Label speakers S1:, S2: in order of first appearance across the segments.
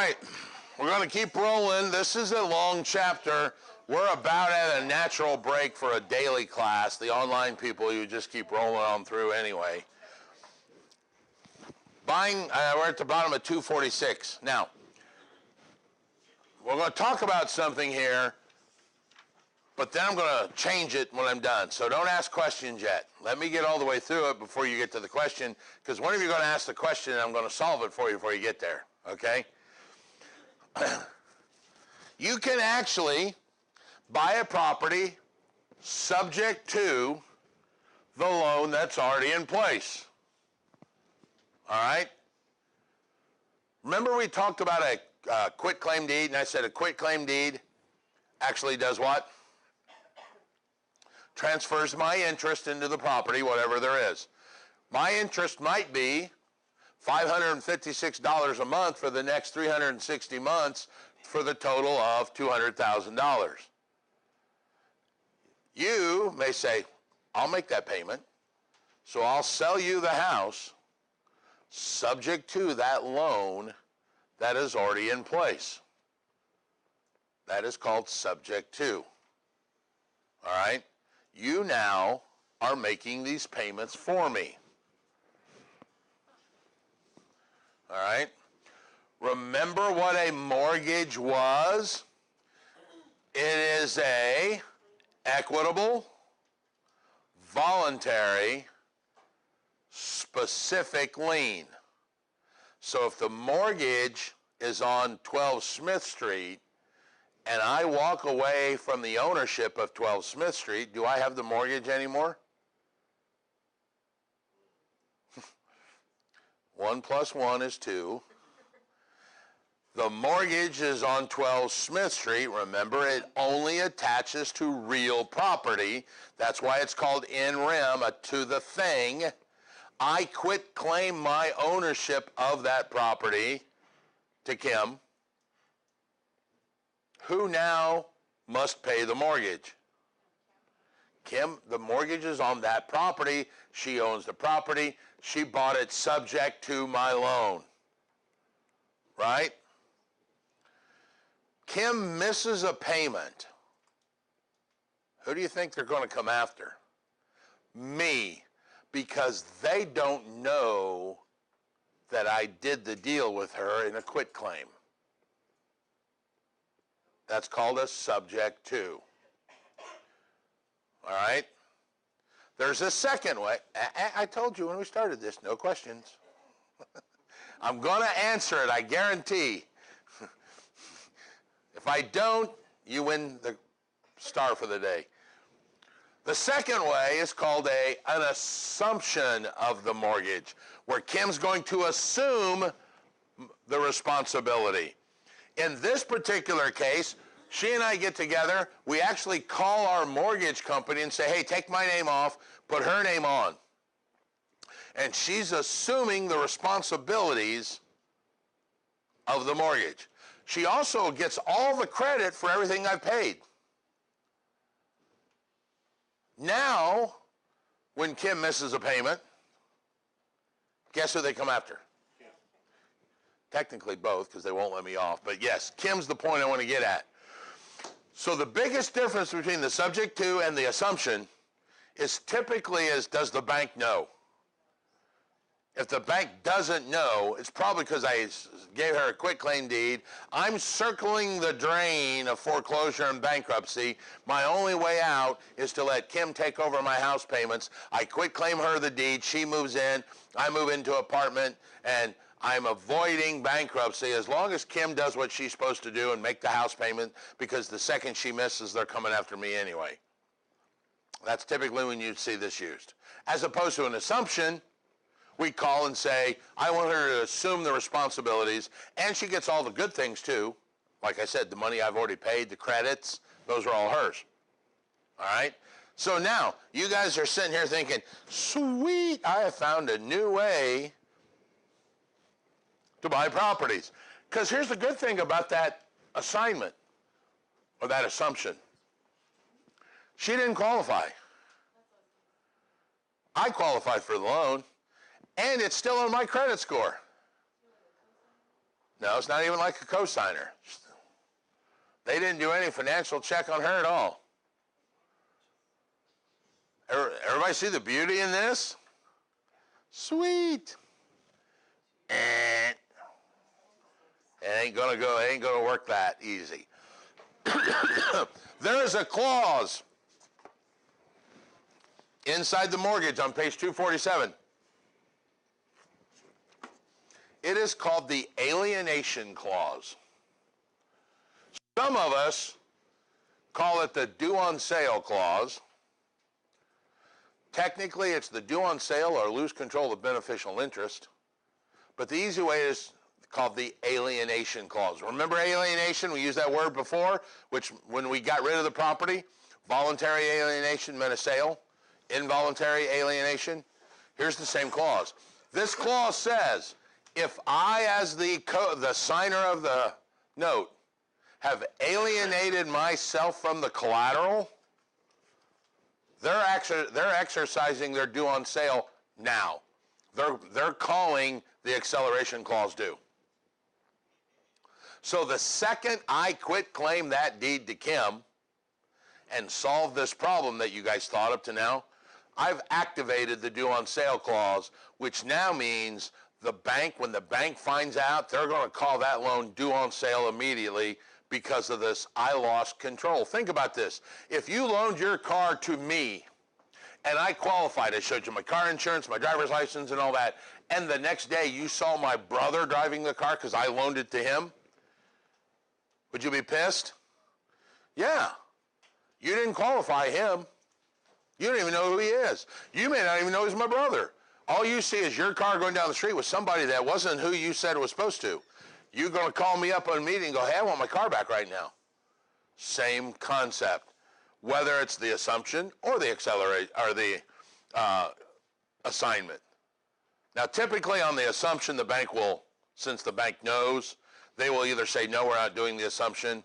S1: right, we're going to keep rolling. This is a long chapter. We're about at a natural break for a daily class. The online people, you just keep rolling on through anyway. Buying, we're at the bottom of 246. Now, we're going to talk about something here, but then I'm going to change it when I'm done. So don't ask questions yet. Let me get all the way through it before you get to the question, because one of you are going to ask the question, and I'm going to solve it for you before you get there, okay? You can actually buy a property subject to the loan that's already in place. All right? Remember we talked about a quitclaim deed, and I said a quitclaim deed actually does what? Transfers my interest into the property, whatever there is. My interest might be $556 a month for the next 360 months for the total of $200,000. You may say, I'll make that payment, so I'll sell you the house subject to that loan that is already in place. That is called subject to. All right? You now are making these payments for me. All right? Remember what a mortgage was? It is a equitable, voluntary, specific lien. So if the mortgage is on 12 Smith Street and I walk away from the ownership of 12 Smith Street, do I have the mortgage anymore? 1 + 1 is 2. The mortgage is on 12 Smith Street. Remember, it only attaches to real property. That's why it's called in rem, to the thing. I quit claim my ownership of that property to Kim, who now must pay the mortgage. Kim, the mortgage is on that property. She owns the property. She bought it subject to my loan. Right? Kim misses a payment. Who do you think they're going to come after? Me. Because they don't know that I did the deal with her in a quitclaim. That's called a subject to. All right? There's a second way. I told you when we started this, no questions. I'm going to answer it, I guarantee. If I don't, you win the star for the day. The second way is called an assumption of the mortgage, where Kim's going to assume the responsibility. In this particular case, she and I get together, we actually call our mortgage company and say, hey, take my name off, put her name on. And she's assuming the responsibilities of the mortgage. She also gets all the credit for everything I've paid. Now, when Kim misses a payment, guess who they come after? Kim. Technically both, because they won't let me off. But yes, Kim's the point I want to get at. So the biggest difference between the subject to and the assumption is typically does the bank know? If the bank doesn't know, it's probably because I gave her a quitclaim deed. I'm circling the drain of foreclosure and bankruptcy. My only way out is to let Kim take over my house payments. I quitclaim her the deed. She moves in. I move into an apartment, and I'm avoiding bankruptcy as long as Kim does what she's supposed to do and make the house payment, because the second she misses, they're coming after me anyway. That's typically when you'd see this used. As opposed to an assumption, we call and say, I want her to assume the responsibilities, and she gets all the good things too. Like I said, the money I've already paid, the credits, those are all hers. All right? So now, you guys are sitting here thinking, sweet, I have found a new way to buy properties. Because here's the good thing about that assignment, or that assumption. She didn't qualify. I qualified for the loan. And it's still on my credit score. No, it's not even like a cosigner. They didn't do any financial check on her at all. Everybody see the beauty in this? Sweet. It ain't gonna work that easy. There is a clause inside the mortgage on page 247. It is called the alienation clause. Some of us call it the due on sale clause. Technically, it's the due on sale or lose control of beneficial interest. But the easy way is called the alienation clause. Remember alienation? We used that word before, which when we got rid of the property, voluntary alienation meant a sale. Involuntary alienation, here's the same clause. This clause says, if I, as the signer of the note, have alienated myself from the collateral, they're exercising their due on sale now. They're calling the acceleration clause due. So the second I quit claim that deed to Kim and solve this problem that you guys thought up to now, I've activated the due on sale clause, which now means the bank, when the bank finds out, they're going to call that loan due on sale immediately because of this I lost control. Think about this. If you loaned your car to me and I qualified, I showed you my car insurance, my driver's license and all that, and the next day you saw my brother driving the car because I loaned it to him, would you be pissed? Yeah. You didn't qualify him. You don't even know who he is. You may not even know he's my brother. All you see is your car going down the street with somebody that wasn't who you said it was supposed to. You're going to call me up on a meeting and go, hey, I want my car back right now. Same concept. Whether it's the assumption or the assignment. Now, typically on the assumption, the bank will, since the bank knows, they will either say, no, we're not doing the assumption,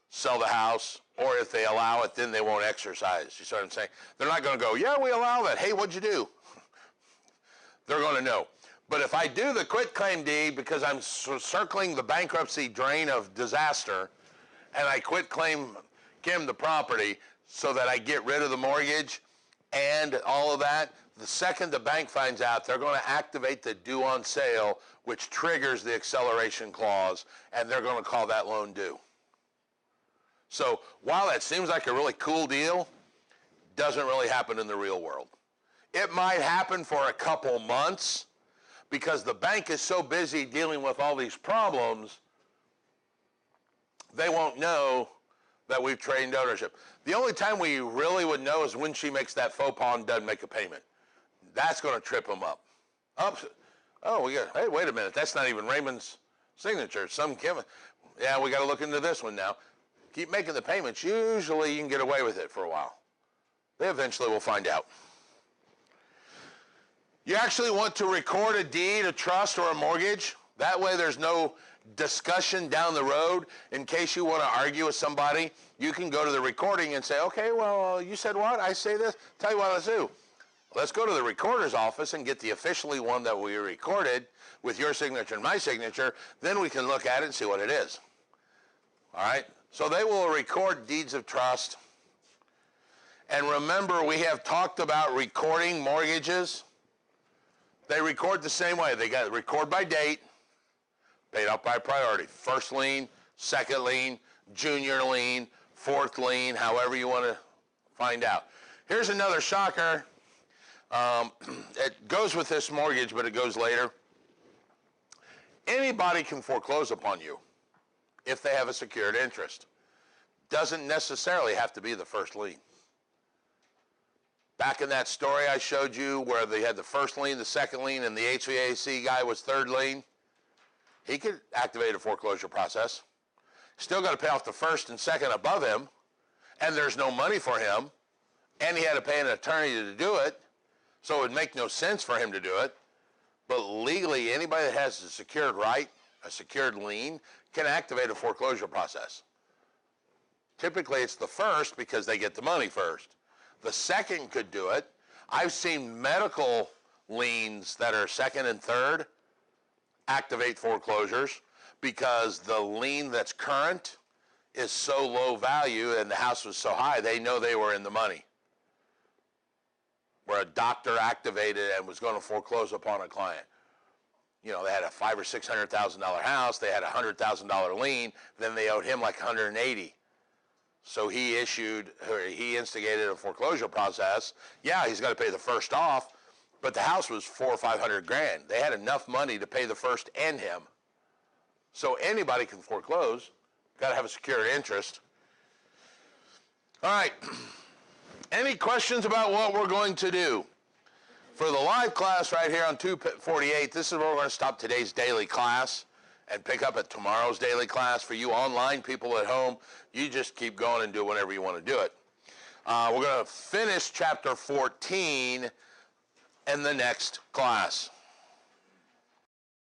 S1: sell the house, or if they allow it, then they won't exercise. You see what I'm saying? They're not going to go, yeah, we allow that. Hey, what'd you do? They're going to know. But if I do the quit claim deed because I'm circling the bankruptcy drain of disaster, and I quit claim Kim the property so that I get rid of the mortgage and all of that, the second the bank finds out, they're going to activate the due on sale, which triggers the acceleration clause, and they're going to call that loan due. So while that seems like a really cool deal, doesn't really happen in the real world. It might happen for a couple months because the bank is so busy dealing with all these problems, they won't know that we've trained ownership. The only time we really would know is when she makes that faux pas and doesn't make a payment. That's going to trip them up. Oh, hey, wait a minute. That's not even Raymond's signature. Yeah, we got to look into this one now. Keep making the payments. Usually you can get away with it for a while. They eventually will find out. You actually want to record a deed, a trust, or a mortgage. That way there's no discussion down the road. In case you want to argue with somebody, you can go to the recording and say, okay, well, you said what? I say this. Tell you what, let's do. Let's go to the recorder's office and get the officially one that we recorded with your signature and my signature. Then we can look at it and see what it is. All right? So they will record deeds of trust. And remember, we have talked about recording mortgages. They record the same way. They got record by date, paid out by priority. First lien, second lien, junior lien, fourth lien, however you want to find out. Here's another shocker. It goes with this mortgage, but it goes later. Anybody can foreclose upon you if they have a secured interest. Doesn't necessarily have to be the first lien. Back in that story I showed you where they had the first lien, the second lien, and the HVAC guy was third lien, he could activate a foreclosure process. Still got to pay off the first and second above him, and there's no money for him, and he had to pay an attorney to do it, so it would make no sense for him to do it. But legally, anybody that has a secured right, a secured lien, can activate a foreclosure process. Typically, it's the first because they get the money first. The second could do it. I've seen medical liens that are second and third activate foreclosures because the lien that's current is so low value and the house was so high, they know they were in the money. Where a doctor activated and was going to foreclose upon a client. You know, they had a $500,000 or $600,000 house, they had a $100,000 lien, then they owed him like 180. So he instigated a foreclosure process. Yeah, he's got to pay the first off, but the house was $400,000 or $500,000. They had enough money to pay the first and him. So anybody can foreclose. Got to have a secured interest. All right. Any questions about what we're going to do? For the live class right here on 248, this is where we're going to stop today's daily class and pick up at tomorrow's daily class. For you online people at home, you just keep going and do whatever you want to do it. We're going to finish chapter 14 in the next class.